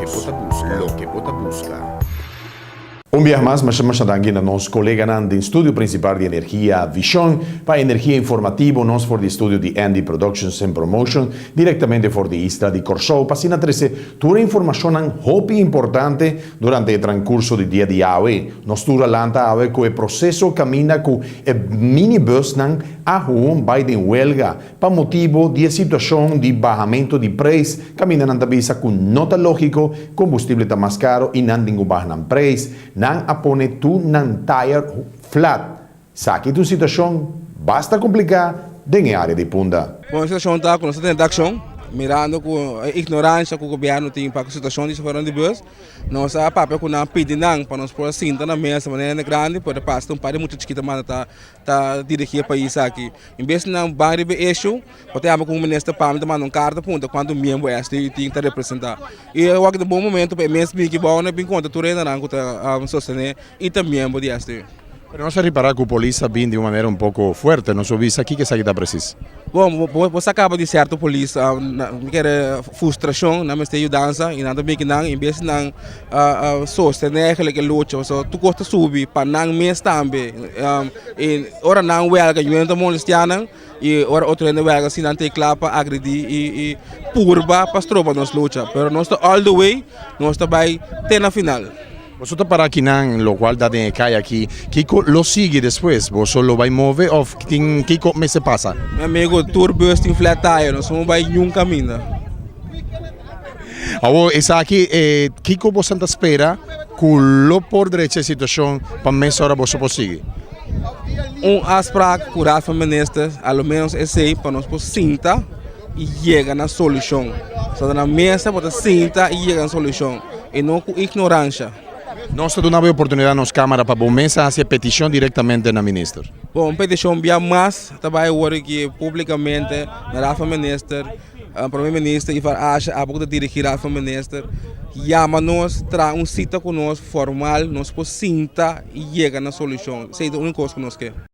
lo que bota busca. Un día más, me aqui nos colega do estúdio principal de energia Vision, para energia informativo, nós for de estúdio de Andy Productions and Promotion, diretamente for de isla de Korsou, para asina trece, tura informashonan hopi importante durante o transcurso do dia de hoje. Nós tura lanta ave que o processo caminda com o minibus algun vai de welga, para motivo de situação de bahamento de prijs, caminda na tabisa com nota lógico, combustível está mais caro e não tem bahan prijs. Nang apone tu nang tire flat. Saki tu situação basta complicada em área de punda. Bom, a situação está com nossa ação, mirando com a ignorância que o governo tem para a situação de fora de bus. Nós a papel com a pedinang para nós pôr cinta na mesa, maneira grande, para passar para muito chiquita mas tá dirigir para isso aqui. Em vez de não bari be issue, pode ter com o ministro para mandar uma carta punta quando o membro este tem que representar. E eu acho que no bom momento para mesmo que bom na bem conta tu ainda não que sostener e também membro de este. Pero no se reparar que a polícia vem de uma maneira um pouco forte, não soube isso aqui que está preciso. Bom, você acaba de certo polícia, quer frustração, não me está dança e nada bem que não, em vez de não sostener aquele luta, so tu gosta subir para não mesmo também, e ora não welga, eu entro molestiana e ora outro ainda welga se não tem clapa agredir e purba para tropa nos luta, pero nós está all the way, nós está vai ter na final. Você está para aqui, lo qual dá de cair aqui, Kiko lo sigue depois, você lo vai mover ou Kiko me se passa? Meu amigo, turbus tem Flatire, nós vamos vai um kaminda. Agora, essa aqui, Kiko você espera que lo por direita a situação para mesa hora você pode seguir? Asprak, curar para ministros, ao menos esse para nós sentar e chegar na solução. Só na mesa para sentar e chegar na solução, e não com ignorância. Nós temos uma oportunidade nas câmaras para começar a fazer petição diretamente na ministra. Bom, petição bem mais, também agora que publicamente na Rafa Minister, primeiro-ministro e acha a pouco de dirigir a Rafa Minister, chama-nos, traz cita conosco formal, nós podemos sentar e chegar na solução. Sei a única coisa que nós queremos.